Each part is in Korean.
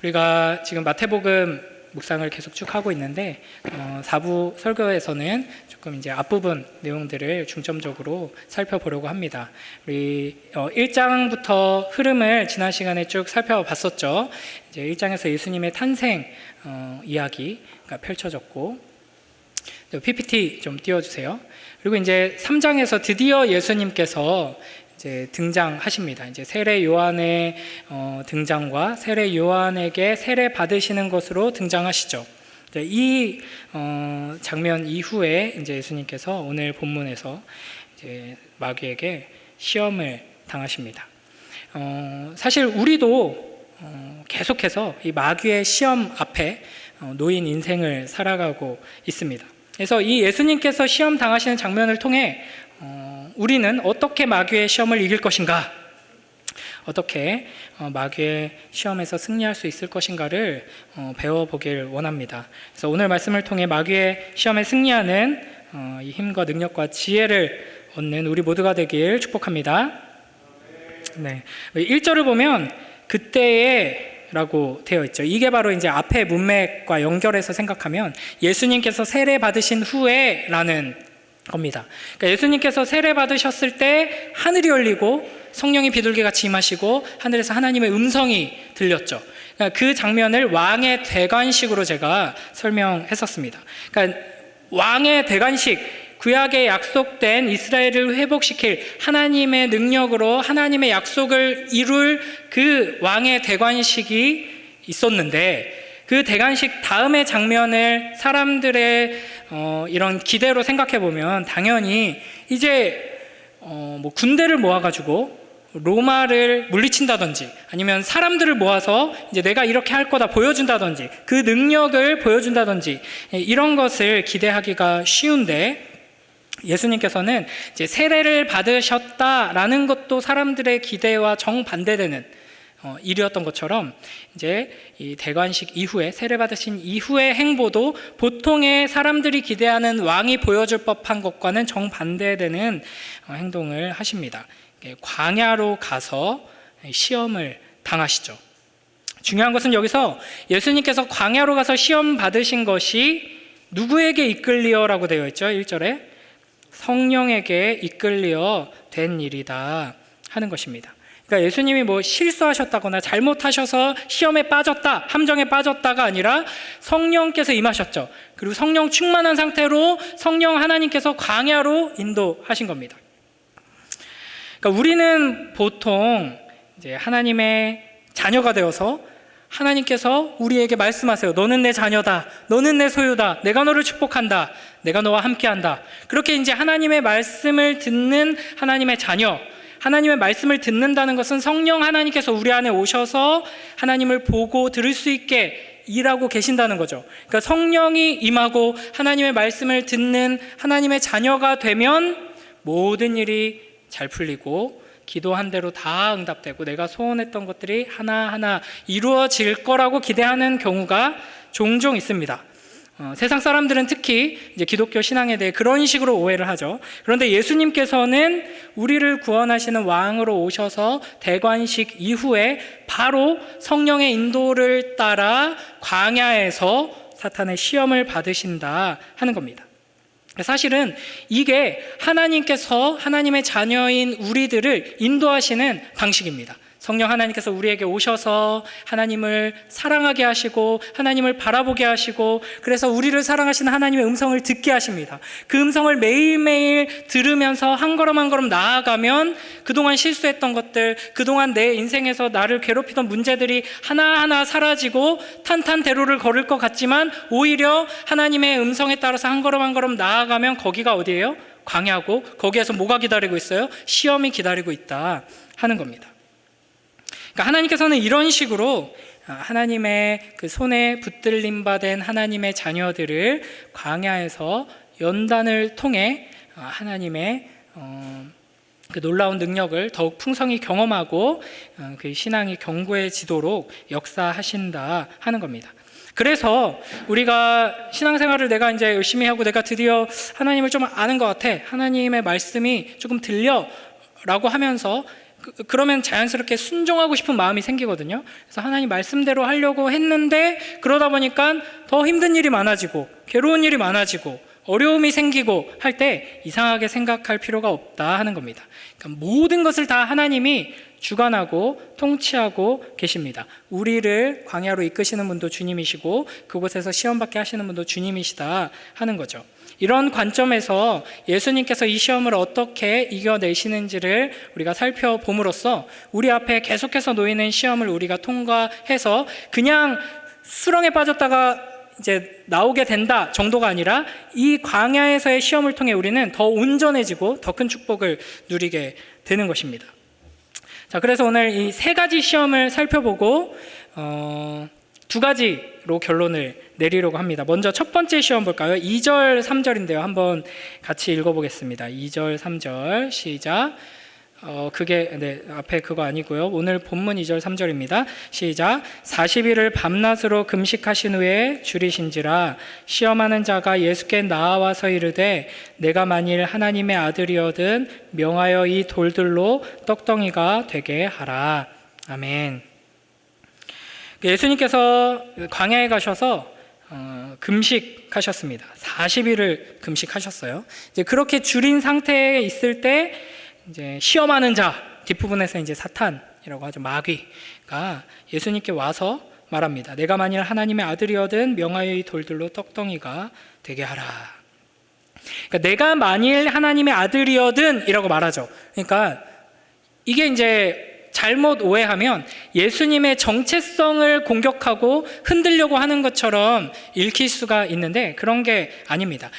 우리가 지금 마태복음 묵상을 계속 쭉 하고 있는데 4부 설교에서는 조금 이제 앞부분 내용들을 중점적으로 살펴보려고 합니다. 우리 1장부터 흐름을 지난 시간에 쭉 살펴봤었죠. 이제 1장에서 예수님의 탄생 이야기가 펼쳐졌고, PPT 좀 띄워주세요. 그리고 이제 3장에서 드디어 예수님께서 이제 등장하십니다. 이제 세례 요한의 등장과 세례 요한에게 세례 받으시는 것으로 등장하시죠. 이 장면 이후에 이제 예수님께서 오늘 본문에서 이제 마귀에게 시험을 당하십니다. 사실 우리도 계속해서 이 마귀의 시험 앞에 놓인 인생을 살아가고 있습니다. 그래서 이 예수님께서 시험 당하시는 장면을 통해 우리는 어떻게 마귀의 시험을 이길 것인가, 어떻게 마귀의 시험에서 승리할 수 있을 것인가를 배워보길 원합니다. 그래서 오늘 말씀을 통해 마귀의 시험에 승리하는 이 힘과 능력과 지혜를 얻는 우리 모두가 되길 축복합니다. 네, 1절을 보면 그때에 라고 되어 있죠. 이게 바로 이제 앞에 문맥과 연결해서 생각하면 예수님께서 세례 받으신 후에 라는 겁니다. 그러니까 예수님께서 세례 받으셨을 때 하늘이 열리고 성령이 비둘기같이 임하시고 하늘에서 하나님의 음성이 들렸죠. 그러니까 그 장면을 왕의 대관식으로 제가 설명했었습니다. 그러니까 왕의 대관식, 구약에 약속된 이스라엘을 회복시킬 하나님의 능력으로 하나님의 약속을 이룰 그 왕의 대관식이 있었는데, 그 대관식 다음의 장면을 사람들의 이런 기대로 생각해 보면 당연히 이제 뭐 군대를 모아가지고 로마를 물리친다든지 아니면 사람들을 모아서 이제 내가 이렇게 할 거다 보여준다든지 그 능력을 보여준다든지 이런 것을 기대하기가 쉬운데, 예수님께서는 이제 세례를 받으셨다라는 것도 사람들의 기대와 정반대되는 일이었던 것처럼 이제 이 대관식 이후에 세례 받으신 이후의 행보도 보통의 사람들이 기대하는 왕이 보여줄 법한 것과는 정반대되는 행동을 하십니다. 광야로 가서 시험을 당하시죠. 중요한 것은 여기서 예수님께서 광야로 가서 시험 받으신 것이 누구에게 이끌리어라고 되어 있죠. 1절에 성령에게 이끌리어 된 일이다 하는 것입니다. 그러니까 예수님이 뭐 실수하셨다거나 잘못하셔서 시험에 빠졌다, 함정에 빠졌다가 아니라 성령께서 임하셨죠. 그리고 성령 충만한 상태로 성령 하나님께서 광야로 인도하신 겁니다. 그러니까 우리는 보통 이제 하나님의 자녀가 되어서 하나님께서 우리에게 말씀하세요. 너는 내 자녀다. 너는 내 소유다. 내가 너를 축복한다. 내가 너와 함께한다. 그렇게 이제 하나님의 말씀을 듣는 하나님의 자녀, 하나님의 말씀을 듣는다는 것은 성령 하나님께서 우리 안에 오셔서 하나님을 보고 들을 수 있게 일하고 계신다는 거죠. 그러니까 성령이 임하고 하나님의 말씀을 듣는 하나님의 자녀가 되면 모든 일이 잘 풀리고 기도한 대로 다 응답되고 내가 소원했던 것들이 하나하나 이루어질 거라고 기대하는 경우가 종종 있습니다. 세상 사람들은 특히 이제 기독교 신앙에 대해 그런 식으로 오해를 하죠. 그런데 예수님께서는 우리를 구원하시는 왕으로 오셔서 대관식 이후에 바로 성령의 인도를 따라 광야에서 사탄의 시험을 받으신다 하는 겁니다. 사실은 이게 하나님께서 하나님의 자녀인 우리들을 인도하시는 방식입니다. 성령 하나님께서 우리에게 오셔서 하나님을 사랑하게 하시고 하나님을 바라보게 하시고 그래서 우리를 사랑하시는 하나님의 음성을 듣게 하십니다. 그 음성을 매일매일 들으면서 한 걸음 한 걸음 나아가면 그동안 실수했던 것들, 그동안 내 인생에서 나를 괴롭히던 문제들이 하나하나 사라지고 탄탄대로를 걸을 것 같지만 오히려 하나님의 음성에 따라서 한 걸음 한 걸음 나아가면 거기가 어디예요? 광야고 거기에서 뭐가 기다리고 있어요? 시험이 기다리고 있다 하는 겁니다. 그러니까 하나님께서는 이런 식으로 하나님의 그 손에 붙들림 받은 하나님의 자녀들을 광야에서 연단을 통해 하나님의 그 놀라운 능력을 더욱 풍성히 경험하고 그 신앙이 견고해지도록 역사하신다 하는 겁니다. 그래서 우리가 신앙생활을 내가 이제 열심히 하고 내가 드디어 하나님을 좀 아는 것 같아, 하나님의 말씀이 조금 들려 라고 하면서 그러면 자연스럽게 순종하고 싶은 마음이 생기거든요. 그래서 하나님 말씀대로 하려고 했는데 그러다 보니까 더 힘든 일이 많아지고 괴로운 일이 많아지고 어려움이 생기고 할 때 이상하게 생각할 필요가 없다 하는 겁니다. 그러니까 모든 것을 다 하나님이 주관하고 통치하고 계십니다. 우리를 광야로 이끄시는 분도 주님이시고 그곳에서 시험받게 하시는 분도 주님이시다 하는 거죠. 이런 관점에서 예수님께서 이 시험을 어떻게 이겨내시는지를 우리가 살펴봄으로써 우리 앞에 계속해서 놓이는 시험을 우리가 통과해서 그냥 수렁에 빠졌다가 이제 나오게 된다 정도가 아니라 이 광야에서의 시험을 통해 우리는 더 온전해지고 더 큰 축복을 누리게 되는 것입니다. 자, 그래서 오늘 이 세 가지 시험을 살펴보고 두 가지로 결론을 내리려고 합니다. 먼저 첫 번째 시험 볼까요? 2절, 3절인데요. 한번 같이 읽어보겠습니다. 2절, 3절 시작. 앞에 그거 아니고요. 오늘 본문 2절, 3절입니다. 시작. 40일을 밤낮으로 금식하신 후에 줄이신지라 시험하는 자가 예수께 나와서 이르되 내가 만일 하나님의 아들이거든 명하여 이 돌들로 떡덩이가 되게 하라. 아멘. 예수님께서 광야에 가셔서 금식하셨습니다. 40일을 금식하셨어요. 이제 그렇게 줄인 상태에 있을 때 이제 시험하는 자 뒷부분에서 이제 사탄이라고 하죠. 마귀가 예수님께 와서 말합니다. 내가 만일 하나님의 아들이거든 명하여 이 돌들로 떡덩이가 되게 하라. 그러니까 내가 만일 하나님의 아들이거든 이라고 말하죠. 그러니까 이게 이제 잘못 오해하면 예수님의 정체성을 공격하고 흔들려고 하는 것처럼 읽힐 수가 있는데 그런 게 아닙니다.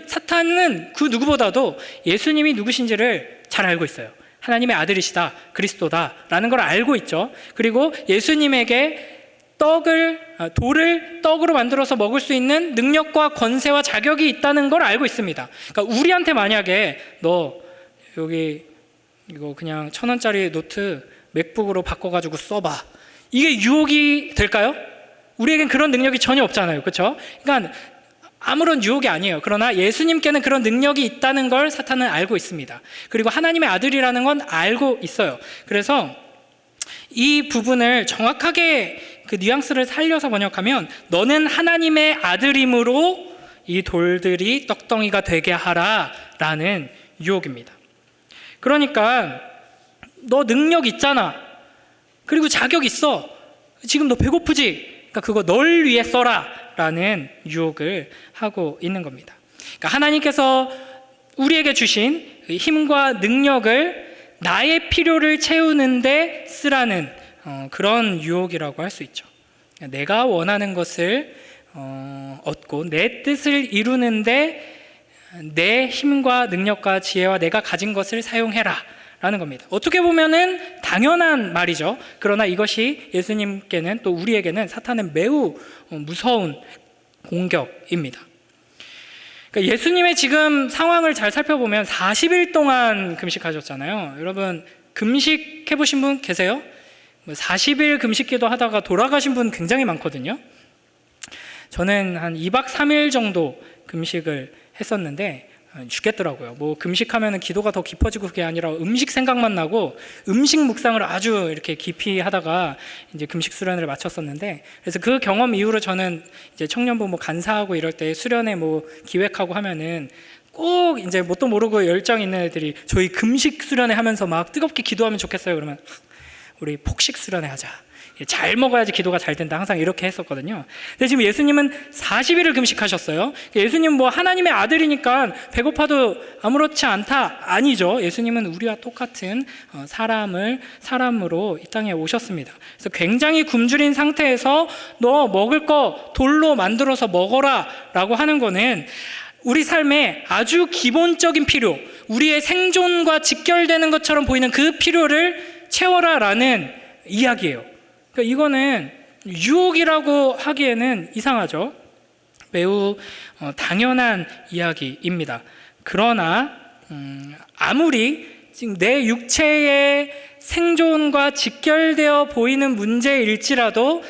사탄은 그 누구보다도 예수님이 누구신지를 잘 알고 있어요. 하나님의 아들이시다, 그리스도다 라는 걸 알고 있죠. 그리고 예수님에게 돌을 떡으로 만들어서 먹을 수 있는 능력과 권세와 자격이 있다는 걸 알고 있습니다. 그러니까 우리한테 만약에 너 여기 이거 그냥 1,000원짜리 노트 맥북으로 바꿔가지고 써봐, 이게 유혹이 될까요? 우리에겐 그런 능력이 전혀 없잖아요. 그렇죠? 그러니까 아무런 유혹이 아니에요. 그러나 예수님께는 그런 능력이 있다는 걸 사탄은 알고 있습니다. 그리고 하나님의 아들이라는 건 알고 있어요. 그래서 이 부분을 정확하게 그 뉘앙스를 살려서 번역하면 너는 하나님의 아들이므로 이 돌들이 떡덩이가 되게 하라 라는 유혹입니다. 그러니까 너 능력 있잖아, 그리고 자격 있어, 지금 너 배고프지? 그러니까 그거 널 위해 써라 라는 유혹을 하고 있는 겁니다. 그러니까 하나님께서 우리에게 주신 힘과 능력을 나의 필요를 채우는데 쓰라는 그런 유혹이라고 할 수 있죠. 내가 원하는 것을 얻고 내 뜻을 이루는데 내 힘과 능력과 지혜와 내가 가진 것을 사용해라 라는 겁니다. 어떻게 보면은 당연한 말이죠. 그러나 이것이 예수님께는, 또 우리에게는 사탄은 매우 무서운 공격입니다. 그러니까 예수님의 지금 상황을 잘 살펴보면 40일 동안 금식하셨잖아요. 여러분 금식 해보신 분 계세요? 40일 금식기도 하다가 돌아가신 분 굉장히 많거든요. 저는 한 2박 3일 정도 금식을 했었는데 죽겠더라고요. 뭐 금식하면 기도가 더 깊어지고 그게 아니라 음식 생각만 나고 음식 묵상을 아주 이렇게 깊이 하다가 이제 금식 수련을 마쳤었는데, 그래서 그 경험 이후로 저는 이제 청년부 뭐 간사하고 이럴 때 수련회 뭐 기획하고 하면은 꼭 이제 뭣도 모르고 열정 있는 애들이 저희 금식 수련회 하면서 막 뜨겁게 기도하면 좋겠어요. 그러면 우리 폭식 수련회 하자. 잘 먹어야지 기도가 잘 된다. 항상 이렇게 했었거든요. 근데 지금 예수님은 40일을 금식하셨어요. 예수님 뭐 하나님의 아들이니까 배고파도 아무렇지 않다? 아니죠. 예수님은 우리와 똑같은 사람으로 이 땅에 오셨습니다. 그래서 굉장히 굶주린 상태에서 너 먹을 거 돌로 만들어서 먹어라 라고 하는 거는 우리 삶에 아주 기본적인 필요, 우리의 생존과 직결되는 것처럼 보이는 그 필요를 채워라 라는 이야기예요. 그러니까 이거는 유혹이라고 하기에는 이상하죠. 매우 당연한 이야기입니다. 그러나 아무리 지금 내 육체의 생존과 직결되어 보이는 문제일지라도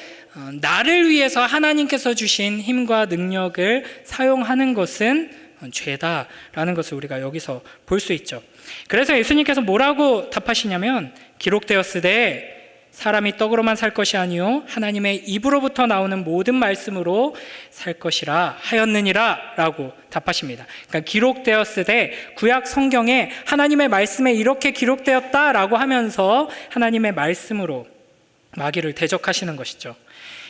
나를 위해서 하나님께서 주신 힘과 능력을 사용하는 것은 죄다라는 것을 우리가 여기서 볼 수 있죠. 그래서 예수님께서 뭐라고 답하시냐면 기록되었으되 사람이 떡으로만 살 것이 아니요 하나님의 입으로부터 나오는 모든 말씀으로 살 것이라 하였느니라 라고 답하십니다. 그러니까 기록되었으되 구약 성경에 하나님의 말씀에 이렇게 기록되었다라고 하면서 하나님의 말씀으로 마귀를 대적하시는 것이죠.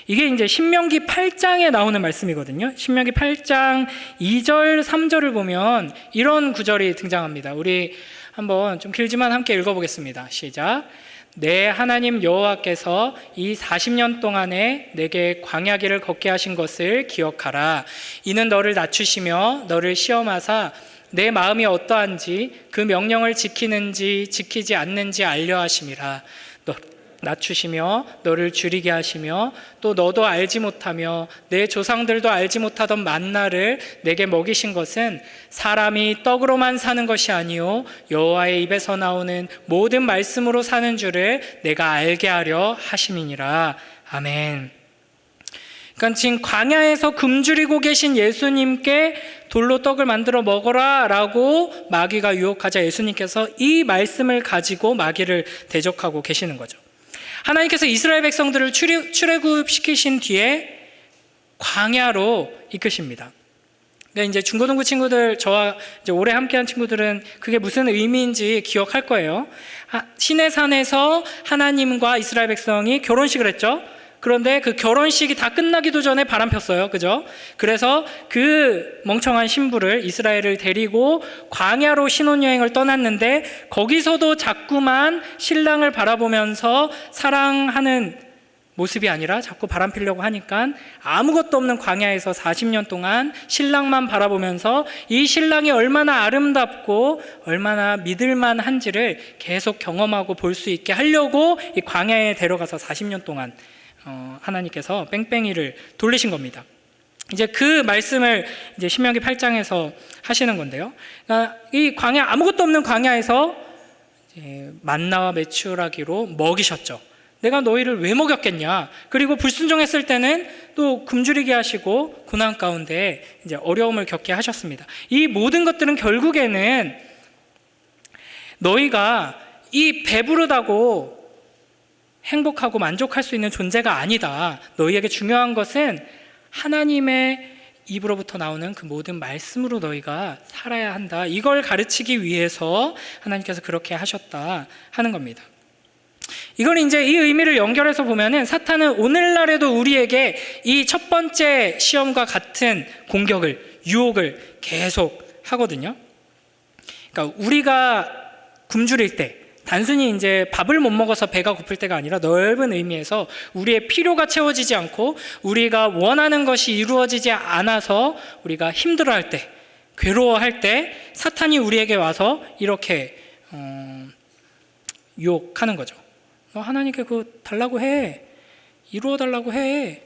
이게 이제 신명기 8장에 나오는 말씀이거든요. 신명기 8장 2절 3절을 보면 이런 구절이 등장합니다. 우리 한번 좀 길지만 함께 읽어보겠습니다. 시작. 내 하나님 여호와께서 이 40년 동안에 내게 광야길을 걷게 하신 것을 기억하라. 이는 너를 낮추시며 너를 시험하사 내 마음이 어떠한지 그 명령을 지키는지 지키지 않는지 알려 하심이라. 낮추시며 너를 줄이게 하시며 또 너도 알지 못하며 내 조상들도 알지 못하던 만나를 내게 먹이신 것은 사람이 떡으로만 사는 것이 아니요 여호와의 입에서 나오는 모든 말씀으로 사는 줄을 내가 알게 하려 하심이니라. 아멘. 그러니까 지금 광야에서 굶주리고 계신 예수님께 돌로 떡을 만들어 먹어라 라고 마귀가 유혹하자 예수님께서 이 말씀을 가지고 마귀를 대적하고 계시는 거죠. 하나님께서 이스라엘 백성들을 출애굽시키신 뒤에 광야로 이끄십니다. 근데 이제 중고등부 친구들, 저와 이제 오래 함께한 친구들은 그게 무슨 의미인지 기억할 거예요. 시내산에서 하나님과 이스라엘 백성이 결혼식을 했죠. 그런데 그 결혼식이 다 끝나기도 전에 바람 폈어요. 그죠? 그래서 그 멍청한 신부를 이스라엘을 데리고 광야로 신혼여행을 떠났는데 거기서도 자꾸만 신랑을 바라보면서 사랑하는 모습이 아니라 자꾸 바람 피려고 하니까 아무것도 없는 광야에서 40년 동안 신랑만 바라보면서 이 신랑이 얼마나 아름답고 얼마나 믿을만한지를 계속 경험하고 볼 수 있게 하려고 이 광야에 데려가서 40년 동안 하나님께서 뺑뺑이를 돌리신 겁니다. 이제 그 말씀을 이제 신명기 8장에서 하시는 건데요. 그러니까 이 광야, 아무것도 없는 광야에서 이제 만나와 메추라기로 먹이셨죠. 내가 너희를 왜 먹였겠냐? 그리고 불순종했을 때는 또 굶주리게 하시고 고난 가운데 이제 어려움을 겪게 하셨습니다. 이 모든 것들은 결국에는 너희가 이 배부르다고 행복하고 만족할 수 있는 존재가 아니다. 너희에게 중요한 것은 하나님의 입으로부터 나오는 그 모든 말씀으로 너희가 살아야 한다. 이걸 가르치기 위해서 하나님께서 그렇게 하셨다 하는 겁니다. 이걸 이제 이 의미를 연결해서 보면은 사탄은 오늘날에도 우리에게 이 첫 번째 시험과 같은 공격을, 유혹을 계속 하거든요. 그러니까 우리가 굶주릴 때 단순히 이제 밥을 못 먹어서 배가 고플 때가 아니라 넓은 의미에서 우리의 필요가 채워지지 않고 우리가 원하는 것이 이루어지지 않아서 우리가 힘들어할 때, 괴로워할 때 사탄이 우리에게 와서 이렇게 유혹하는 거죠. 너 하나님께 그거 달라고 해. 이루어 달라고 해.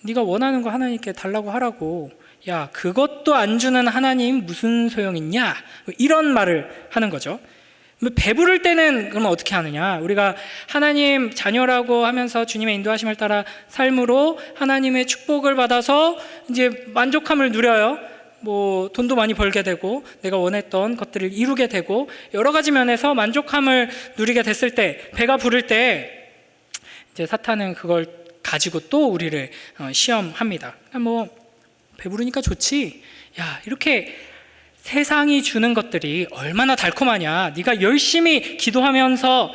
네가 원하는 거 하나님께 달라고 하라고. 야, 그것도 안 주는 하나님 무슨 소용 있냐? 이런 말을 하는 거죠. 배부를 때는 그러면 어떻게 하느냐? 우리가 하나님 자녀라고 하면서 주님의 인도하심을 따라 삶으로 하나님의 축복을 받아서 이제 만족함을 누려요. 뭐 돈도 많이 벌게 되고 내가 원했던 것들을 이루게 되고 여러 가지 면에서 만족함을 누리게 됐을 때, 배가 부를 때 이제 사탄은 그걸 가지고 또 우리를 시험합니다. 뭐 배부르니까 좋지. 야, 이렇게 세상이 주는 것들이 얼마나 달콤하냐. 네가 열심히 기도하면서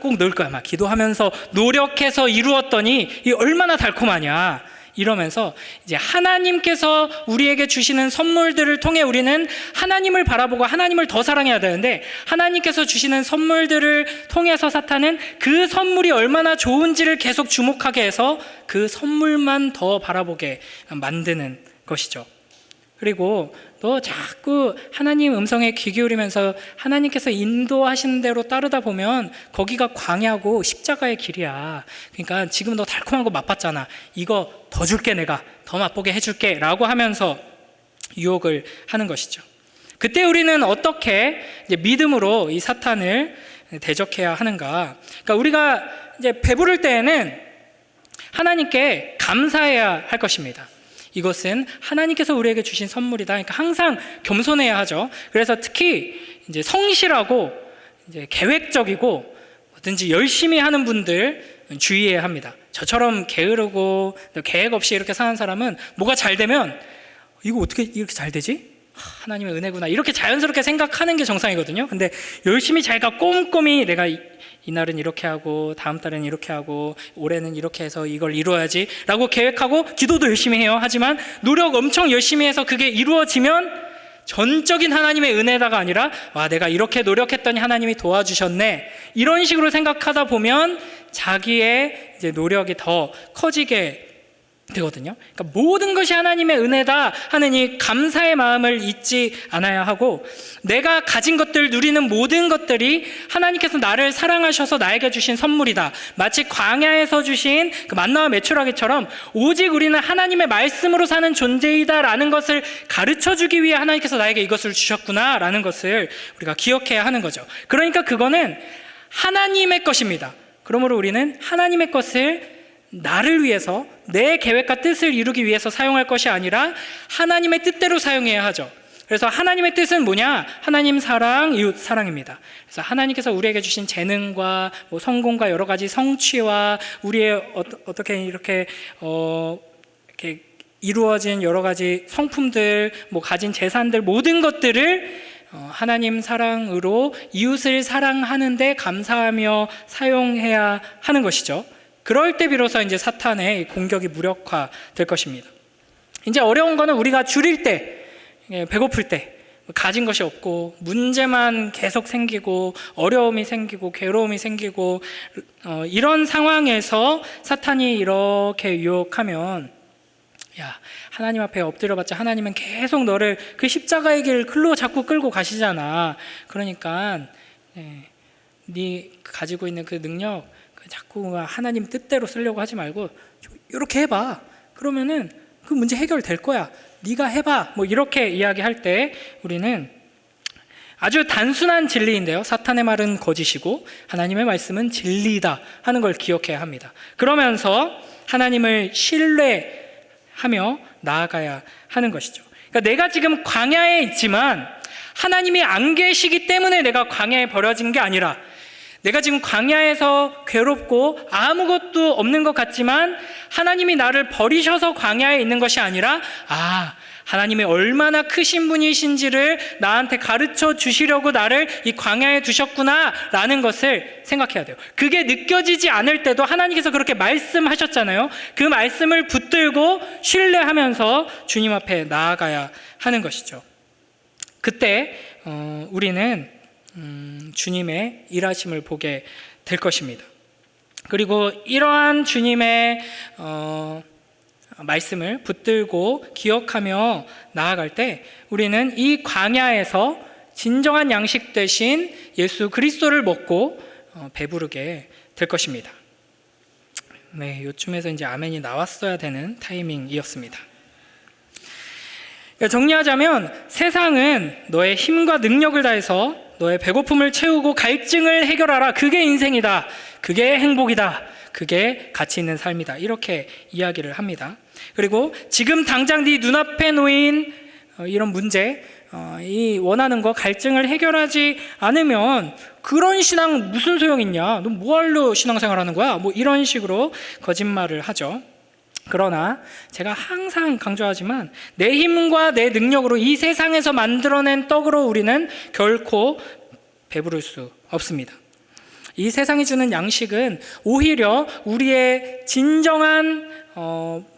꼭 넣을 거야. 막 기도하면서 노력해서 이루었더니 이 얼마나 달콤하냐. 이러면서 이제 하나님께서 우리에게 주시는 선물들을 통해 우리는 하나님을 바라보고 하나님을 더 사랑해야 되는데, 하나님께서 주시는 선물들을 통해서 사탄은 그 선물이 얼마나 좋은지를 계속 주목하게 해서 그 선물만 더 바라보게 만드는 것이죠. 그리고 너 자꾸 하나님 음성에 귀 기울이면서 하나님께서 인도하시는 대로 따르다 보면 거기가 광야고 십자가의 길이야. 그러니까 지금 너 달콤한 거 맛봤잖아. 이거 더 줄게, 내가 더 맛보게 해줄게 라고 하면서 유혹을 하는 것이죠. 그때 우리는 어떻게 이제 믿음으로 이 사탄을 대적해야 하는가? 그러니까 우리가 이제 배부를 때에는 하나님께 감사해야 할 것입니다. 이것은 하나님께서 우리에게 주신 선물이다. 그러니까 항상 겸손해야 하죠. 그래서 특히 이제 성실하고 이제 계획적이고 뭐든지 열심히 하는 분들 주의해야 합니다. 저처럼 게으르고 계획 없이 이렇게 사는 사람은 뭐가 잘 되면 이거 어떻게 이렇게 잘 되지? 하나님의 은혜구나 이렇게 자연스럽게 생각하는 게 정상이거든요. 근데 열심히 자기가 꼼꼼히 내가 이날은 이렇게 하고 다음 달은 이렇게 하고 올해는 이렇게 해서 이걸 이루어야지 라고 계획하고 기도도 열심히 해요. 하지만 노력 엄청 열심히 해서 그게 이루어지면 전적인 하나님의 은혜다가 아니라 와 내가 이렇게 노력했더니 하나님이 도와주셨네 이런 식으로 생각하다 보면 자기의 이제 노력이 더 커지게 되거든요. 그러니까 모든 것이 하나님의 은혜다 하는 이 감사의 마음을 잊지 않아야 하고 내가 가진 것들 누리는 모든 것들이 하나님께서 나를 사랑하셔서 나에게 주신 선물이다. 마치 광야에서 주신 그 만나와 메추라기처럼 오직 우리는 하나님의 말씀으로 사는 존재이다라는 것을 가르쳐주기 위해 하나님께서 나에게 이것을 주셨구나 라는 것을 우리가 기억해야 하는 거죠. 그러니까 그거는 하나님의 것입니다. 그러므로 우리는 하나님의 것을 나를 위해서 내 계획과 뜻을 이루기 위해서 사용할 것이 아니라 하나님의 뜻대로 사용해야 하죠. 그래서 하나님의 뜻은 뭐냐? 하나님 사랑, 이웃 사랑입니다. 그래서 하나님께서 우리에게 주신 재능과 뭐 성공과 여러 가지 성취와 우리의 어떻게 이렇게 이루어진 여러 가지 성품들, 뭐 가진 재산들 모든 것들을 하나님 사랑으로 이웃을 사랑하는데 감사하며 사용해야 하는 것이죠. 그럴 때 비로소 이제 사탄의 공격이 무력화될 것입니다. 이제 어려운 거는 우리가 줄일 때, 배고플 때, 가진 것이 없고 문제만 계속 생기고 어려움이 생기고 괴로움이 생기고 이런 상황에서 사탄이 이렇게 유혹하면 야 하나님 앞에 엎드려봤자 하나님은 계속 너를 그 십자가의 길 글로 자꾸 끌고 가시잖아. 그러니까 네 가지고 있는 그 능력 자꾸 하나님 뜻대로 쓰려고 하지 말고 이렇게 해봐. 그러면은 그 문제 해결될 거야. 네가 해봐. 뭐 이렇게 이야기할 때 우리는 아주 단순한 진리인데요. 사탄의 말은 거짓이고 하나님의 말씀은 진리다 하는 걸 기억해야 합니다. 그러면서 하나님을 신뢰하며 나아가야 하는 것이죠. 그러니까 내가 지금 광야에 있지만 하나님이 안 계시기 때문에 내가 광야에 버려진 게 아니라 내가 지금 광야에서 괴롭고 아무것도 없는 것 같지만 하나님이 나를 버리셔서 광야에 있는 것이 아니라 하나님이 얼마나 크신 분이신지를 나한테 가르쳐 주시려고 나를 이 광야에 두셨구나 라는 것을 생각해야 돼요. 그게 느껴지지 않을 때도 하나님께서 그렇게 말씀하셨잖아요. 그 말씀을 붙들고 신뢰하면서 주님 앞에 나아가야 하는 것이죠. 그때 우리는 주님의 일하심을 보게 될 것입니다. 그리고 이러한 주님의 말씀을 붙들고 기억하며 나아갈 때 우리는 이 광야에서 진정한 양식 대신 예수 그리스도를 먹고 배부르게 될 것입니다. 네, 요쯤에서 이제 아멘이 나왔어야 되는 타이밍이었습니다. 정리하자면 세상은 너의 힘과 능력을 다해서 너의 배고픔을 채우고 갈증을 해결하라. 그게 인생이다. 그게 행복이다. 그게 가치 있는 삶이다. 이렇게 이야기를 합니다. 그리고 지금 당장 네 눈앞에 놓인 이런 문제, 이 원하는 거 갈증을 해결하지 않으면 그런 신앙 무슨 소용 있냐? 너 뭐하러 신앙생활 하는 거야? 뭐 이런 식으로 거짓말을 하죠. 그러나 제가 항상 강조하지만 내 힘과 내 능력으로 이 세상에서 만들어낸 떡으로 우리는 결코 배부를 수 없습니다. 이 세상이 주는 양식은 오히려 우리의 진정한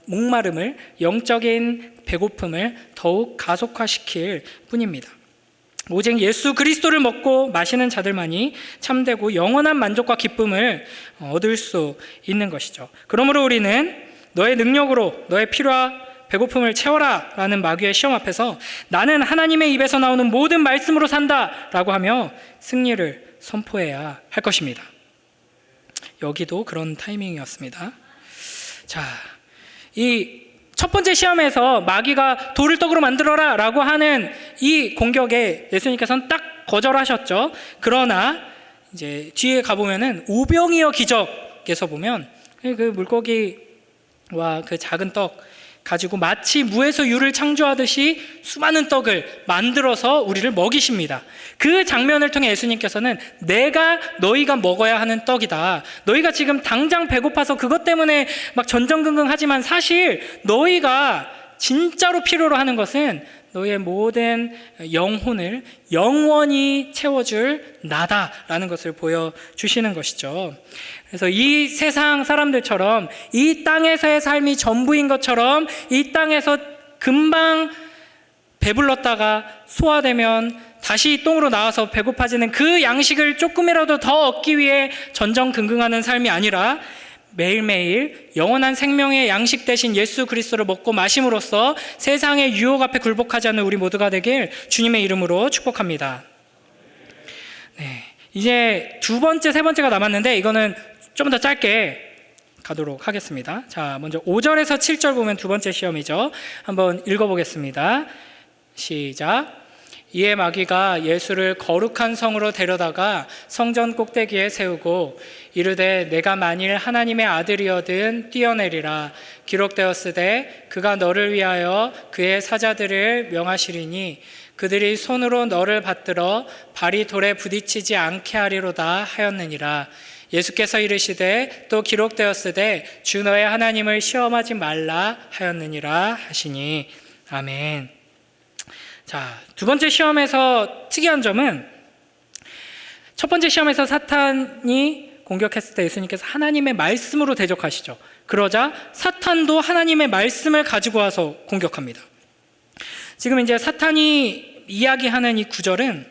목마름을, 영적인 배고픔을 더욱 가속화시킬 뿐입니다. 오직 예수 그리스도를 먹고 마시는 자들만이 참되고 영원한 만족과 기쁨을 얻을 수 있는 것이죠. 그러므로 우리는 너의 능력으로 너의 필요와 배고픔을 채워라 라는 마귀의 시험 앞에서 나는 하나님의 입에서 나오는 모든 말씀으로 산다 라고 하며 승리를 선포해야 할 것입니다. 여기도 그런 타이밍이었습니다. 자, 이 첫 번째 시험에서 마귀가 돌을 떡으로 만들어라 라고 하는 이 공격에 예수님께서는 딱 거절하셨죠. 그러나 이제 뒤에 가보면은 오병이어 기적에서 보면 그 물고기와 그 작은 떡 가지고 마치 무에서 유를 창조하듯이 수많은 떡을 만들어서 우리를 먹이십니다. 그 장면을 통해 예수님께서는 내가 너희가 먹어야 하는 떡이다. 너희가 지금 당장 배고파서 그것 때문에 막 전전긍긍하지만 사실 너희가 진짜로 필요로 하는 것은 너희의 모든 영혼을 영원히 채워줄 나다라는 것을 보여주시는 것이죠. 그래서 이 세상 사람들처럼 이 땅에서의 삶이 전부인 것처럼 이 땅에서 금방 배불렀다가 소화되면 다시 똥으로 나와서 배고파지는 그 양식을 조금이라도 더 얻기 위해 전전긍긍하는 삶이 아니라 매일매일 영원한 생명의 양식 대신 예수 그리스도를 먹고 마심으로써 세상의 유혹 앞에 굴복하지 않는 우리 모두가 되길 주님의 이름으로 축복합니다. 네, 이제 두 번째, 세 번째가 남았는데 이거는 좀 더 짧게 가도록 하겠습니다. 자, 먼저 5절에서 7절 보면 두 번째 시험이죠. 한번 읽어보겠습니다. 시작. 이에 마귀가 예수를 거룩한 성으로 데려다가 성전 꼭대기에 세우고 이르되 내가 만일 하나님의 아들이어든 뛰어내리라. 기록되었으되 그가 너를 위하여 그의 사자들을 명하시리니 그들이 손으로 너를 받들어 발이 돌에 부딪히지 않게 하리로다 하였느니라. 예수께서 이르시되 또 기록되었으되 주 너의 하나님을 시험하지 말라 하였느니라 하시니. 아멘. 자, 두 번째 시험에서 특이한 점은 첫 번째 시험에서 사탄이 공격했을 때 예수님께서 하나님의 말씀으로 대적하시죠. 그러자 사탄도 하나님의 말씀을 가지고 와서 공격합니다. 지금 이제 사탄이 이야기하는 이 구절은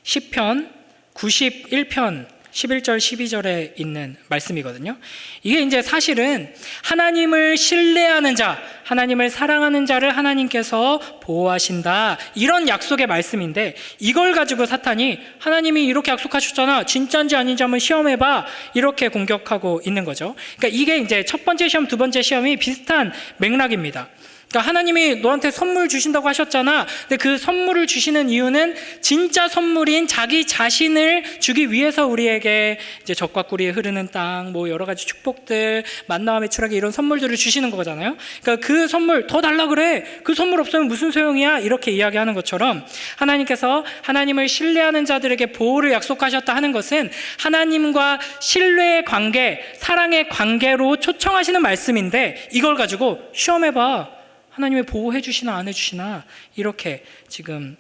시편 91편 11절 12절에 있는 말씀이거든요. 이게 이제 사실은 하나님을 신뢰하는 자, 하나님을 사랑하는 자를 하나님께서 보호하신다, 이런 약속의 말씀인데 이걸 가지고 사탄이 하나님이 이렇게 약속하셨잖아, 진짜인지 아닌지 한번 시험해봐, 이렇게 공격하고 있는 거죠. 그러니까 이게 이제 첫 번째 시험, 두 번째 시험이 비슷한 맥락입니다. 그러니까 하나님이 너한테 선물 주신다고 하셨잖아. 근데 그 선물을 주시는 이유는 진짜 선물인 자기 자신을 주기 위해서 우리에게 이제 젖과 꿀이 흐르는 땅, 뭐 여러 가지 축복들, 만나와 메추라기 이런 선물들을 주시는 거잖아요. 그러니까 그 선물 더 달라 그래. 그 선물 없으면 무슨 소용이야? 이렇게 이야기하는 것처럼 하나님께서 하나님을 신뢰하는 자들에게 보호를 약속하셨다 하는 것은 하나님과 신뢰의 관계, 사랑의 관계로 초청하시는 말씀인데 이걸 가지고 시험해봐. 하나님의 보호해 주시나 안 해주시나, 이렇게 지금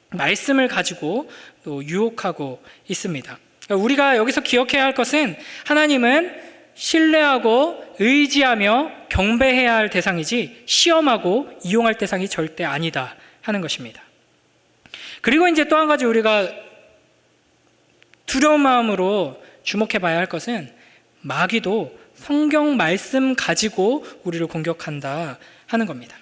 말씀을 가지고 또 유혹하고 있습니다. 그러니까 우리가 여기서 기억해야 할 것은 하나님은 신뢰하고 의지하며 경배해야 할 대상이지 시험하고 이용할 대상이 절대 아니다 하는 것입니다. 그리고 이제 또 한 가지 우리가 두려운 마음으로 주목해 봐야 할 것은 마귀도 성경 말씀 가지고 우리를 공격한다 하는 겁니다.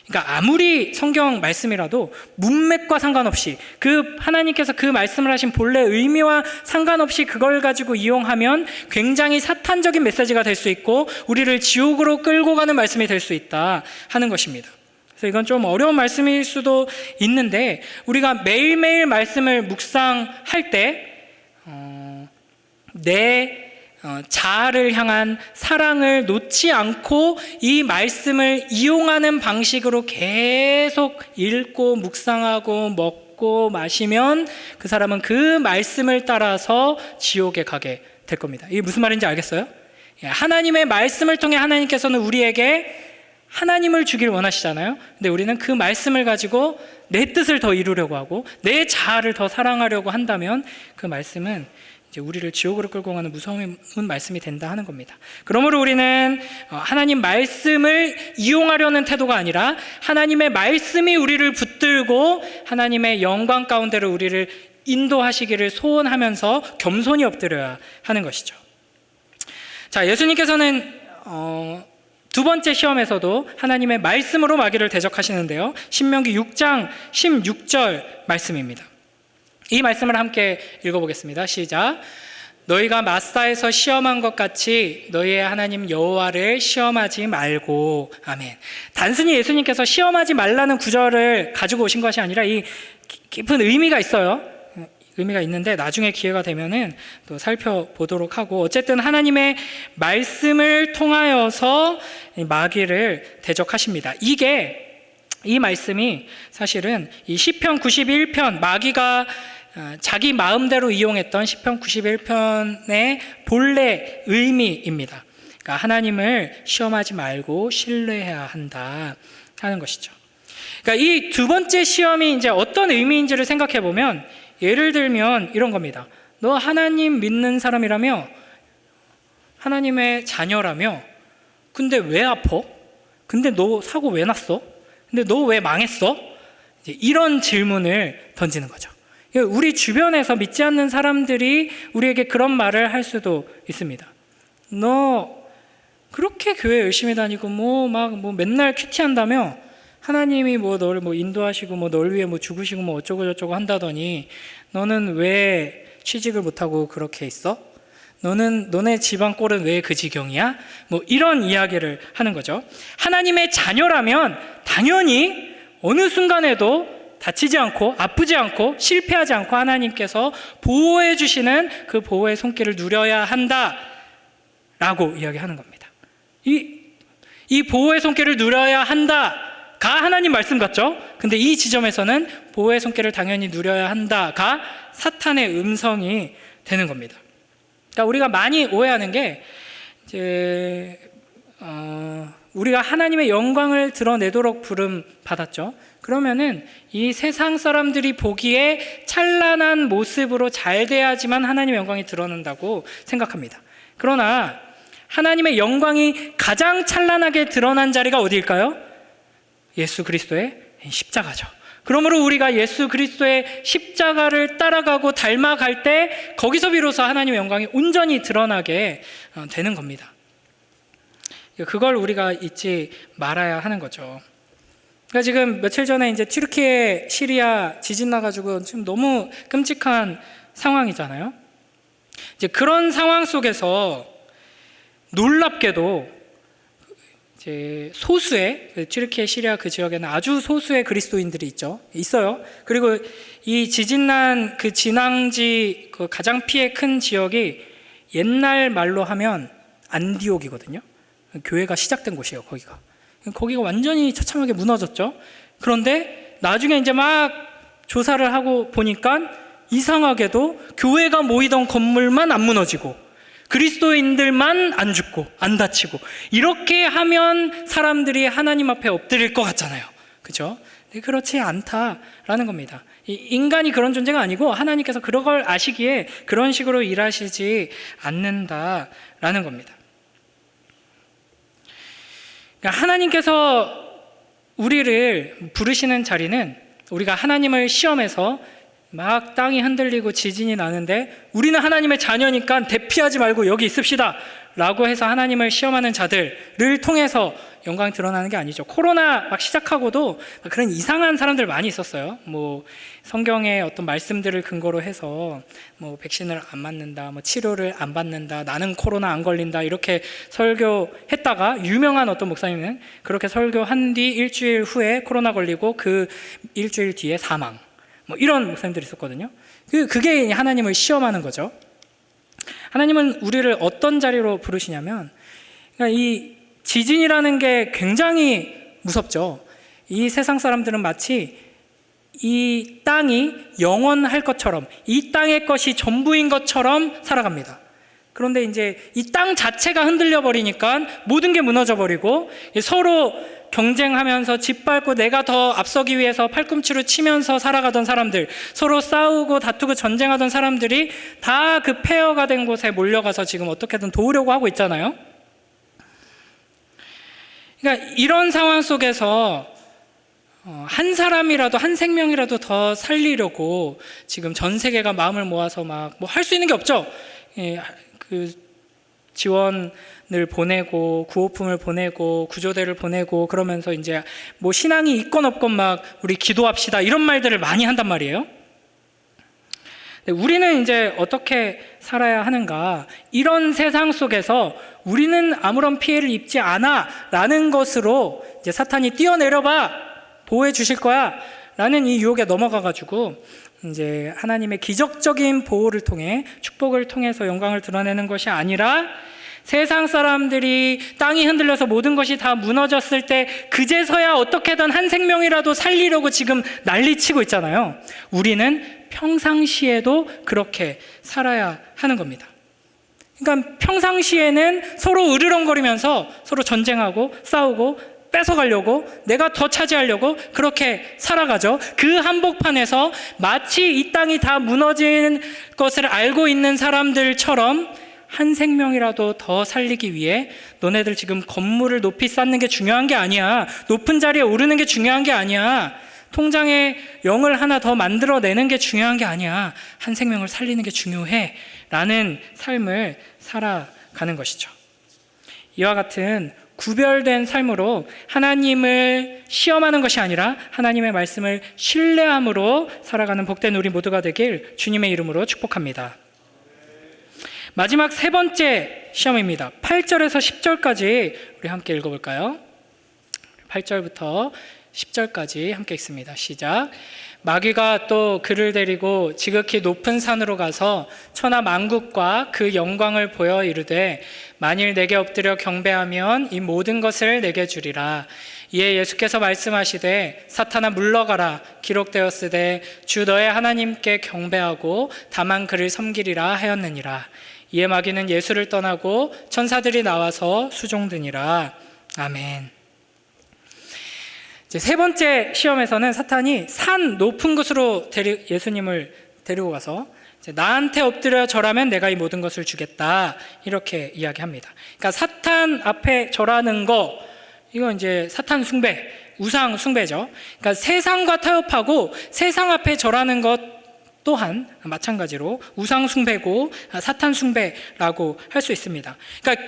그러니까 아무리 성경 말씀이라도 문맥과 상관없이 그 하나님께서 그 말씀을 하신 본래 의미와 상관없이 그걸 가지고 이용하면 굉장히 사탄적인 메시지가 될 수 있고 우리를 지옥으로 끌고 가는 말씀이 될 수 있다 하는 것입니다. 그래서 이건 좀 어려운 말씀일 수도 있는데 우리가 매일매일 말씀을 묵상할 때 내 자아를 향한 사랑을 놓지 않고 이 말씀을 이용하는 방식으로 계속 읽고 묵상하고 먹고 마시면 그 사람은 그 말씀을 따라서 지옥에 가게 될 겁니다. 이게 무슨 말인지 알겠어요? 하나님의 말씀을 통해 하나님께서는 우리에게 하나님을 주길 원하시잖아요. 근데 우리는 그 말씀을 가지고 내 뜻을 더 이루려고 하고 내 자아를 더 사랑하려고 한다면 그 말씀은 이제 우리를 지옥으로 끌고 가는 무서운 말씀이 된다 하는 겁니다. 그러므로 우리는 하나님 말씀을 이용하려는 태도가 아니라 하나님의 말씀이 우리를 붙들고 하나님의 영광 가운데로 우리를 인도하시기를 소원하면서 겸손히 엎드려야 하는 것이죠. 자, 예수님께서는 두 번째 시험에서도 하나님의 말씀으로 마귀를 대적하시는데요. 신명기 6장 16절 말씀입니다. 이 말씀을 함께 읽어보겠습니다. 시작. 너희가 마사에서 시험한 것 같이 너희의 하나님 여호와를 시험하지 말고. 아멘. 단순히 예수님께서 시험하지 말라는 구절을 가지고 오신 것이 아니라 이 깊은 의미가 있어요. 의미가 있는데 나중에 기회가 되면은 또 살펴보도록 하고, 어쨌든 하나님의 말씀을 통하여서 마귀를 대적하십니다. 이 말씀이 사실은 이 시편 91편, 마귀가 자기 마음대로 이용했던 시편 91편의 본래 의미입니다. 그러니까 하나님을 시험하지 말고 신뢰해야 한다 하는 것이죠. 그러니까 이 두 번째 시험이 이제 어떤 의미인지를 생각해 보면, 예를 들면 이런 겁니다. 너 하나님 믿는 사람이라며, 하나님의 자녀라며, 근데 왜 아파? 근데 너 사고 왜 났어? 근데 너 왜 망했어? 이제 이런 질문을 던지는 거죠. 우리 주변에서 믿지 않는 사람들이 우리에게 그런 말을 할 수도 있습니다. 너 그렇게 교회 열심히 다니고 맨날 큐티한다며, 하나님이 너를 인도하시고 널 위해 죽으시고 어쩌고 저쩌고 한다더니 너는 왜 취직을 못하고 그렇게 있어? 너네 집안 꼴은 왜 그 지경이야? 이런 이야기를 하는 거죠. 하나님의 자녀라면 당연히 어느 순간에도 다치지 않고 아프지 않고 실패하지 않고 하나님께서 보호해 주시는 그 보호의 손길을 누려야 한다라고 이야기하는 겁니다. 이 보호의 손길을 누려야 한다가 하나님 말씀 같죠? 근데 이 지점에서는 보호의 손길을 당연히 누려야 한다가 사탄의 음성이 되는 겁니다. 그러니까 우리가 많이 오해하는 게, 우리가 하나님의 영광을 드러내도록 부름 받았죠. 그러면은 이 세상 사람들이 보기에 찬란한 모습으로 잘 돼야지만 하나님의 영광이 드러난다고 생각합니다. 그러나 하나님의 영광이 가장 찬란하게 드러난 자리가 어디일까요? 예수 그리스도의 십자가죠. 그러므로 우리가 예수 그리스도의 십자가를 따라가고 닮아갈 때 거기서 비로소 하나님의 영광이 온전히 드러나게 되는 겁니다. 그걸 우리가 잊지 말아야 하는 거죠. 그러니까 지금 며칠 전에 이제 튀르키예, 시리아 지진 나가지고 지금 너무 끔찍한 상황이잖아요. 이제 그런 상황 속에서 놀랍게도 이제 소수의 튀르키예, 시리아 그 지역에는 아주 소수의 그리스도인들이 있어요. 그리고 이 지진난 그 진앙지 그 가장 피해 큰 지역이 옛날 말로 하면 안디옥이거든요. 교회가 시작된 곳이에요. 거기가 완전히 처참하게 무너졌죠. 그런데 나중에 이제 막 조사를 하고 보니까 이상하게도 교회가 모이던 건물만 안 무너지고 그리스도인들만 안 죽고 안 다치고, 이렇게 하면 사람들이 하나님 앞에 엎드릴 것 같잖아요. 그렇죠? 근데 그렇지 않다라는 겁니다. 인간이 그런 존재가 아니고 하나님께서 그런 걸 아시기에 그런 식으로 일하시지 않는다라는 겁니다. 그러니까 하나님께서 우리를 부르시는 자리는, 우리가 하나님을 시험해서 막 땅이 흔들리고 지진이 나는데 우리는 하나님의 자녀니까 대피하지 말고 여기 있읍시다 라고 해서 하나님을 시험하는 자들을 통해서 영광이 드러나는 게 아니죠. 코로나 막 시작하고도 그런 이상한 사람들 많이 있었어요. 성경의 어떤 말씀들을 근거로 해서 백신을 안 맞는다, 치료를 안 받는다, 나는 코로나 안 걸린다, 이렇게 설교했다가 유명한 어떤 목사님은 그렇게 설교한 뒤 일주일 후에 코로나 걸리고 그 일주일 뒤에 사망, 이런 목사님들이 있었거든요. 그게 하나님을 시험하는 거죠. 하나님은 우리를 어떤 자리로 부르시냐면, 그러니까 이 지진이라는 게 굉장히 무섭죠. 이 세상 사람들은 마치 이 땅이 영원할 것처럼, 이 땅의 것이 전부인 것처럼 살아갑니다. 그런데 이제 이 땅 자체가 흔들려 버리니까 모든 게 무너져 버리고, 서로 경쟁하면서 짓밟고 내가 더 앞서기 위해서 팔꿈치로 치면서 살아가던 사람들, 서로 싸우고 다투고 전쟁하던 사람들이 다 그 폐허가 된 곳에 몰려가서 지금 어떻게든 도우려고 하고 있잖아요. 그러니까 이런 상황 속에서 한 사람이라도, 한 생명이라도 더 살리려고 지금 전 세계가 마음을 모아서 할 수 있는 게 없죠. 그 지원을 보내고 구호품을 보내고 구조대를 보내고 그러면서 이제 신앙이 있건 없건 우리 기도합시다, 이런 말들을 많이 한단 말이에요. 우리는 이제 어떻게 살아야 하는가? 이런 세상 속에서 우리는 아무런 피해를 입지 않아 라는 것으로 이제 사탄이 뛰어내려봐, 보호해 주실 거야 라는 이 유혹에 넘어가 가지고 이제 하나님의 기적적인 보호를 통해 축복을 통해서 영광을 드러내는 것이 아니라 세상 사람들이 땅이 흔들려서 모든 것이 다 무너졌을 때 그제서야 어떻게든 한 생명이라도 살리려고 지금 난리치고 있잖아요. 우리는 평상시에도 그렇게 살아야 하는 겁니다. 그러니까 평상시에는 서로 으르렁거리면서 서로 전쟁하고 싸우고 뺏어가려고, 내가 더 차지하려고 그렇게 살아가죠. 그 한복판에서 마치 이 땅이 다 무너진 것을 알고 있는 사람들처럼 한 생명이라도 더 살리기 위해 너네들 지금 건물을 높이 쌓는 게 중요한 게 아니야. 높은 자리에 오르는 게 중요한 게 아니야. 통장에 0을 하나 더 만들어내는 게 중요한 게 아니야. 한 생명을 살리는 게 중요해. 라는 삶을 살아가는 것이죠. 이와 같은 구별된 삶으로 하나님을 시험하는 것이 아니라 하나님의 말씀을 신뢰함으로 살아가는 복된 우리 모두가 되길 주님의 이름으로 축복합니다. 마지막 세 번째 시험입니다. 8절에서 10절까지 우리 함께 읽어볼까요? 8절부터 10절까지 함께 읽습니다. 시작. 마귀가 또 그를 데리고 지극히 높은 산으로 가서 천하 만국과 그 영광을 보여 이르되 만일 내게 엎드려 경배하면 이 모든 것을 내게 주리라. 이에 예수께서 말씀하시되 사탄아 물러가라. 기록되었으되 주 너의 하나님께 경배하고 다만 그를 섬기리라 하였느니라. 이에 마귀는 예수를 떠나고 천사들이 나와서 수종드니라. 아멘. 이제 세 번째 시험에서는 사탄이 산 높은 곳으로 예수님을 데리고 가서 나한테 엎드려 절하면 내가 이 모든 것을 주겠다, 이렇게 이야기합니다. 그러니까 사탄 앞에 절하는 거, 이거 이제 사탄 숭배, 우상 숭배죠. 그러니까 세상과 타협하고 세상 앞에 절하는 것 또한 마찬가지로 우상 숭배고 사탄 숭배라고 할 수 있습니다. 그러니까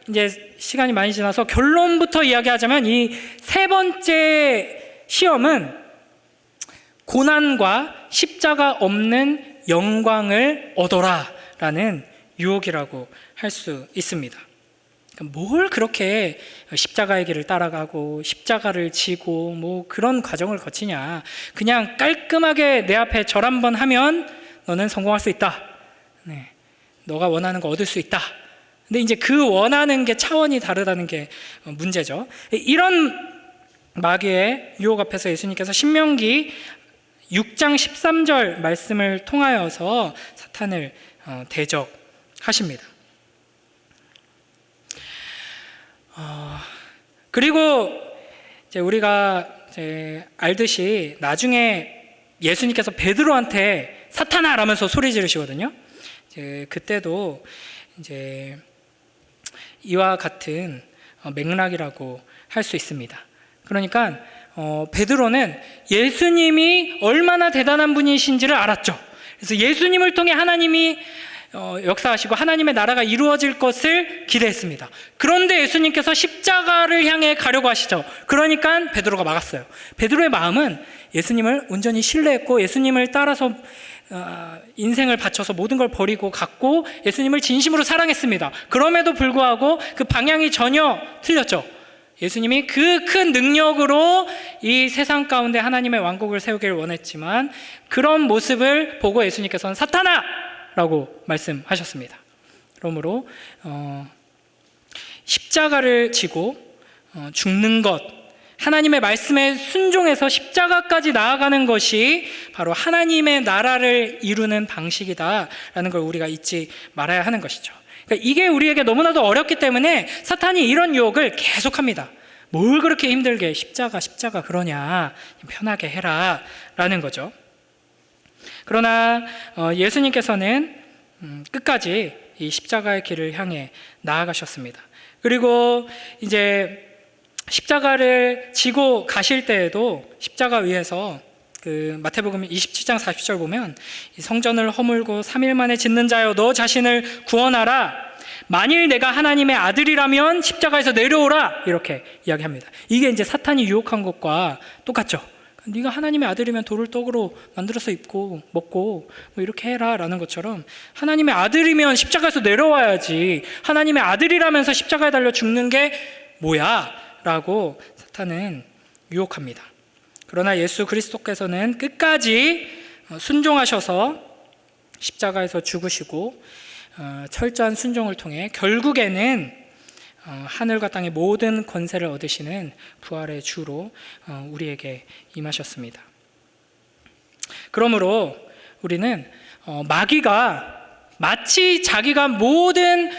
이제 시간이 많이 지나서 결론부터 이야기하자면 이 세 번째 시험은 고난과 십자가 없는 영광을 얻어라라는 유혹이라고 할 수 있습니다. 그러니까 뭘 그렇게 십자가의 길을 따라가고 십자가를 지고 뭐 그런 과정을 거치냐. 그냥 깔끔하게 내 앞에 절 한번 하면 너는 성공할 수 있다. 네, 너가 원하는 거 얻을 수 있다. 근데 이제 그 원하는 게 차원이 다르다는 게 문제죠. 이런 마귀의 유혹 앞에서 예수님께서 신명기 6장 13절 말씀을 통하여서 사탄을 대적하십니다. 그리고 이제 우리가 이제 알듯이 나중에 예수님께서 베드로한테 사탄아 라면서 소리 지르시거든요. 이제 그때도 이제 이와 같은 맥락이라고 할 수 있습니다. 그러니까 베드로는 예수님이 얼마나 대단한 분이신지를 알았죠. 그래서 예수님을 통해 하나님이 역사하시고 하나님의 나라가 이루어질 것을 기대했습니다. 그런데 예수님께서 십자가를 향해 가려고 하시죠. 그러니까 베드로가 막았어요. 베드로의 마음은 예수님을 온전히 신뢰했고 예수님을 따라서 인생을 바쳐서 모든 걸 버리고 갔고 예수님을 진심으로 사랑했습니다. 그럼에도 불구하고 그 방향이 전혀 틀렸죠. 예수님이 그 큰 능력으로 이 세상 가운데 하나님의 왕국을 세우기를 원했지만 그런 모습을 보고 예수님께서는 사탄아! 라고 말씀하셨습니다. 그러므로 십자가를 지고 죽는 것, 하나님의 말씀에 순종해서 십자가까지 나아가는 것이 바로 하나님의 나라를 이루는 방식이다라는 걸 우리가 잊지 말아야 하는 것이죠. 그러니까 이게 우리에게 너무나도 어렵기 때문에 사탄이 이런 유혹을 계속합니다. 뭘 그렇게 힘들게 십자가 그러냐, 편하게 해라 라는 거죠. 그러나 예수님께서는 끝까지 이 십자가의 길을 향해 나아가셨습니다. 그리고 이제 십자가를 지고 가실 때에도 십자가 위에서 그 마태복음 27장 40절 보면 성전을 허물고 3일 만에 짓는 자여 너 자신을 구원하라. 만일 내가 하나님의 아들이라면 십자가에서 내려오라. 이렇게 이야기합니다. 이게 이제 사탄이 유혹한 것과 똑같죠. 네가 하나님의 아들이면 돌을 떡으로 만들어서 입고 먹고 뭐 이렇게 해라 라는 것처럼 하나님의 아들이면 십자가에서 내려와야지 하나님의 아들이라면서 십자가에 달려 죽는 게 뭐야? 라고 사탄은 유혹합니다. 그러나 예수 그리스도께서는 끝까지 순종하셔서 십자가에서 죽으시고 철저한 순종을 통해 결국에는 하늘과 땅의 모든 권세를 얻으시는 부활의 주로 우리에게 임하셨습니다. 그러므로 우리는 마귀가 마치 자기가 모든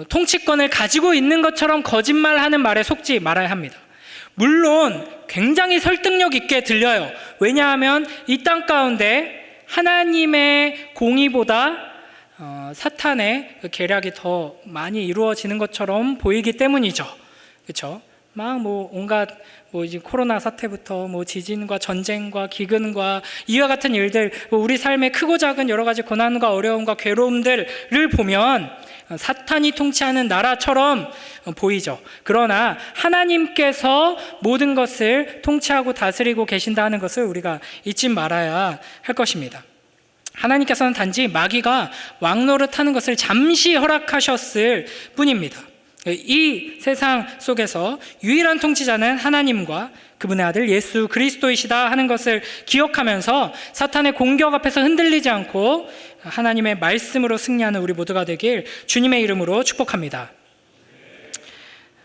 통치권을 가지고 있는 것처럼 거짓말하는 말에 속지 말아야 합니다. 물론 굉장히 설득력 있게 들려요. 왜냐하면 이 땅 가운데 하나님의 공의보다 사탄의 계략이 더 많이 이루어지는 것처럼 보이기 때문이죠. 그렇죠? 막 온갖 이제 코로나 사태부터 지진과 전쟁과 기근과 이와 같은 일들, 우리 삶의 크고 작은 여러 가지 고난과 어려움과 괴로움들을 보면 사탄이 통치하는 나라처럼 보이죠. 그러나 하나님께서 모든 것을 통치하고 다스리고 계신다 하는 것을 우리가 잊지 말아야 할 것입니다. 하나님께서는 단지 마귀가 왕노릇하는 것을 잠시 허락하셨을 뿐입니다. 이 세상 속에서 유일한 통치자는 하나님과 그분의 아들 예수 그리스도이시다 하는 것을 기억하면서 사탄의 공격 앞에서 흔들리지 않고 하나님의 말씀으로 승리하는 우리 모두가 되길 주님의 이름으로 축복합니다.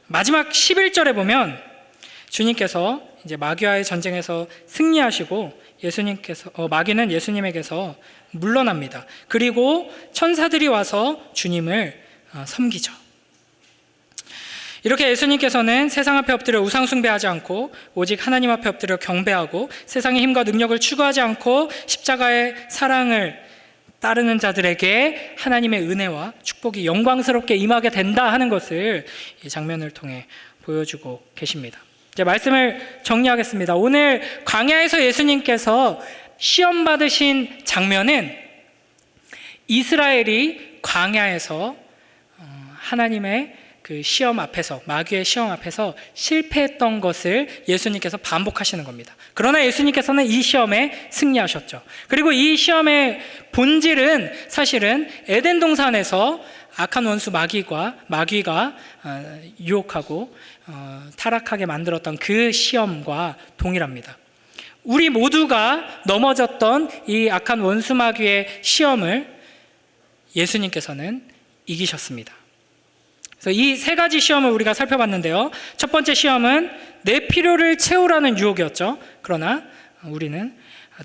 마지막 11절에 보면 주님께서 이제 마귀와의 전쟁에서 승리하시고 마귀는 예수님에게서 물러납니다. 그리고 천사들이 와서 주님을 섬기죠. 이렇게 예수님께서는 세상 앞에 엎드려 우상 숭배하지 않고 오직 하나님 앞에 엎드려 경배하고 세상의 힘과 능력을 추구하지 않고 십자가의 사랑을 따르는 자들에게 하나님의 은혜와 축복이 영광스럽게 임하게 된다 하는 것을 이 장면을 통해 보여주고 계십니다. 이제 말씀을 정리하겠습니다. 오늘 광야에서 예수님께서 시험 받으신 장면은 이스라엘이 광야에서 하나님의 그 시험 앞에서, 마귀의 시험 앞에서 실패했던 것을 예수님께서 반복하시는 겁니다. 그러나 예수님께서는 이 시험에 승리하셨죠. 그리고 이 시험의 본질은 사실은 에덴 동산에서 악한 원수 마귀가 유혹하고 타락하게 만들었던 그 시험과 동일합니다. 우리 모두가 넘어졌던 이 악한 원수 마귀의 시험을 예수님께서는 이기셨습니다. 그래서 이 세 가지 시험을 우리가 살펴봤는데요. 첫 번째 시험은 내 필요를 채우라는 유혹이었죠. 그러나 우리는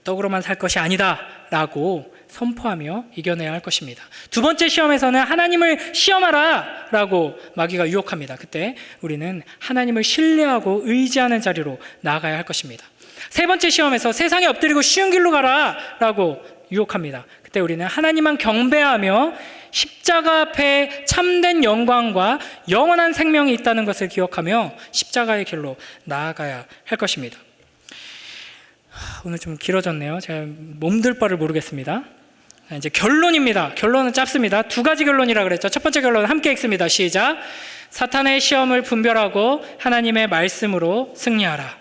떡으로만 살 것이 아니다 라고 선포하며 이겨내야 할 것입니다. 두 번째 시험에서는 하나님을 시험하라 라고 마귀가 유혹합니다. 그때 우리는 하나님을 신뢰하고 의지하는 자리로 나아가야 할 것입니다. 세 번째 시험에서 세상에 엎드리고 쉬운 길로 가라 라고 유혹합니다. 그때 우리는 하나님만 경배하며 십자가 앞에 참된 영광과 영원한 생명이 있다는 것을 기억하며 십자가의 길로 나아가야 할 것입니다. 오늘 좀 길어졌네요. 제가 몸둘 바를 모르겠습니다. 이제 결론입니다. 결론은 짧습니다. 두 가지 결론이라 그랬죠. 첫 번째 결론은 함께 읽습니다. 시작. 사탄의 시험을 분별하고 하나님의 말씀으로 승리하라.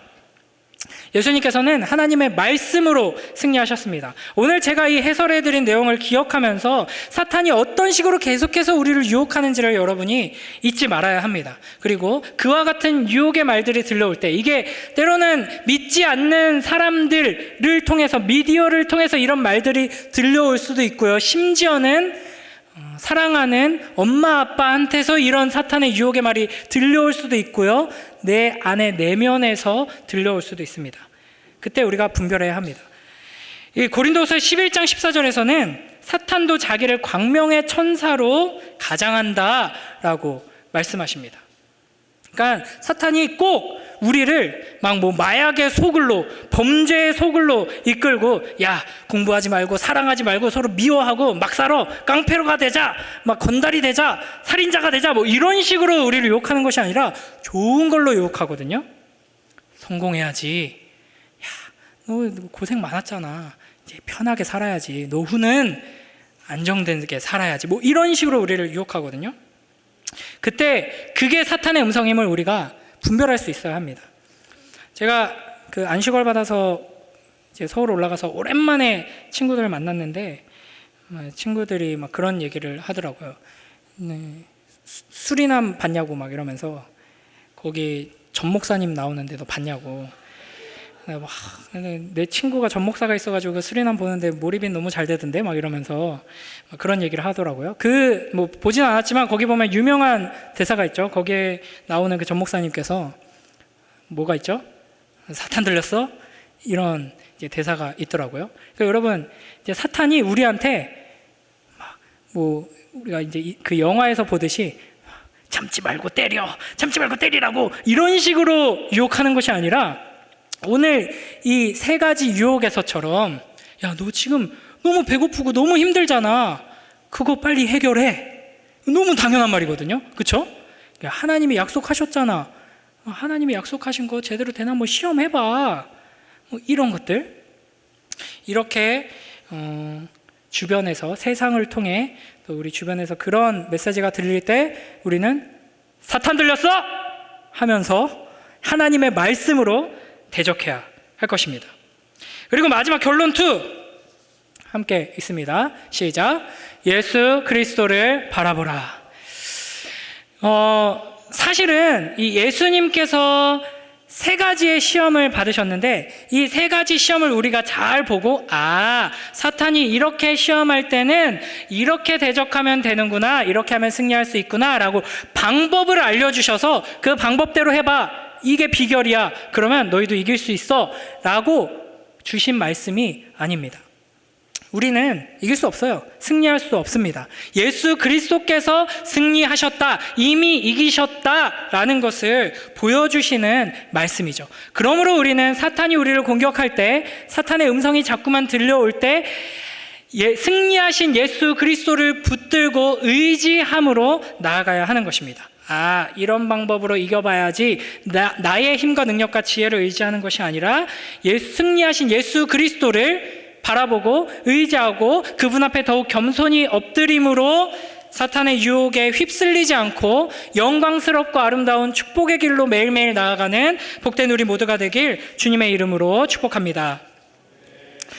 예수님께서는 하나님의 말씀으로 승리하셨습니다. 오늘 제가 이 해설해드린 내용을 기억하면서 사탄이 어떤 식으로 계속해서 우리를 유혹하는지를 여러분이 잊지 말아야 합니다. 그리고 그와 같은 유혹의 말들이 들려올 때 이게 때로는 믿지 않는 사람들을 통해서, 미디어를 통해서 이런 말들이 들려올 수도 있고요. 심지어는 사랑하는 엄마 아빠한테서 이런 사탄의 유혹의 말이 들려올 수도 있고요. 내 안의 내면에서 들려올 수도 있습니다. 그때 우리가 분별해야 합니다. 이 고린도서 11장 14절에서는 사탄도 자기를 광명의 천사로 가장한다라고 말씀하십니다. 그러니까 사탄이 꼭 우리를 막 마약의 소굴로, 범죄의 소굴로 이끌고, 야, 공부하지 말고 사랑하지 말고 서로 미워하고 막 살아, 깡패로가 되자, 막 건달이 되자, 살인자가 되자, 이런 식으로 우리를 유혹하는 것이 아니라 좋은 걸로 유혹하거든요. 성공해야지. 야, 너 고생 많았잖아. 이제 편하게 살아야지. 노후는 안정되게 살아야지. 이런 식으로 우리를 유혹하거든요. 그때 그게 사탄의 음성임을 우리가 분별할 수 있어야 합니다. 제가 그 안식월 받아서 이제 서울 올라가서 오랜만에 친구들을 만났는데 친구들이 막 그런 얘기를 하더라고요. 네, 수리남 봤냐고 막 이러면서 거기 전 목사님 나오는데 너 봤냐고. 내 친구가 전 목사가 있어가지고 그 수리남 보는데 몰입이 너무 잘 되던데 막 이러면서 막 그런 얘기를 하더라고요. 뭐 보진 않았지만 거기 보면 유명한 대사가 있죠. 거기에 나오는 그 전 목사님께서 뭐가 있죠? 사탄 들렸어? 이런 이제 대사가 있더라고요. 그러니까 여러분, 이제 사탄이 우리한테 우리가 이제 그 영화에서 보듯이 참지 말고 때려, 참지 말고 때리라고 이런 식으로 유혹하는 것이 아니라 오늘 이 세 가지 유혹에서처럼, 야, 너 지금 너무 배고프고 너무 힘들잖아. 그거 빨리 해결해. 너무 당연한 말이거든요. 그렇죠? 하나님이 약속하셨잖아. 하나님이 약속하신 거 제대로 되나 뭐 시험해봐. 뭐 이런 것들. 이렇게 주변에서, 세상을 통해 또 우리 주변에서 그런 메시지가 들릴 때 우리는 사탄 들렸어? 하면서 하나님의 말씀으로 대적해야 할 것입니다. 그리고 마지막 결론 2 함께 있습니다. 시작. 예수 그리스도를 바라보라. 사실은 이 예수님께서 3가지의 시험을 받으셨는데 이 3가지 시험을 우리가 잘 보고 사탄이 이렇게 시험할 때는 이렇게 대적하면 되는구나, 이렇게 하면 승리할 수 있구나 라고 방법을 알려주셔서 그 방법대로 해봐, 이게 비결이야, 그러면 너희도 이길 수 있어 라고 주신 말씀이 아닙니다. 우리는 이길 수 없어요. 승리할 수 없습니다. 예수 그리스도께서 승리하셨다, 이미 이기셨다라는 것을 보여주시는 말씀이죠. 그러므로 우리는 사탄이 우리를 공격할 때, 사탄의 음성이 자꾸만 들려올 때 승리하신 예수 그리스도를 붙들고 의지함으로 나아가야 하는 것입니다. 이런 방법으로 이겨봐야지, 나의 힘과 능력과 지혜를 의지하는 것이 아니라 승리하신 예수 그리스도를 바라보고 의지하고 그분 앞에 더욱 겸손히 엎드림으로 사탄의 유혹에 휩쓸리지 않고 영광스럽고 아름다운 축복의 길로 매일매일 나아가는 복된 우리 모두가 되길 주님의 이름으로 축복합니다.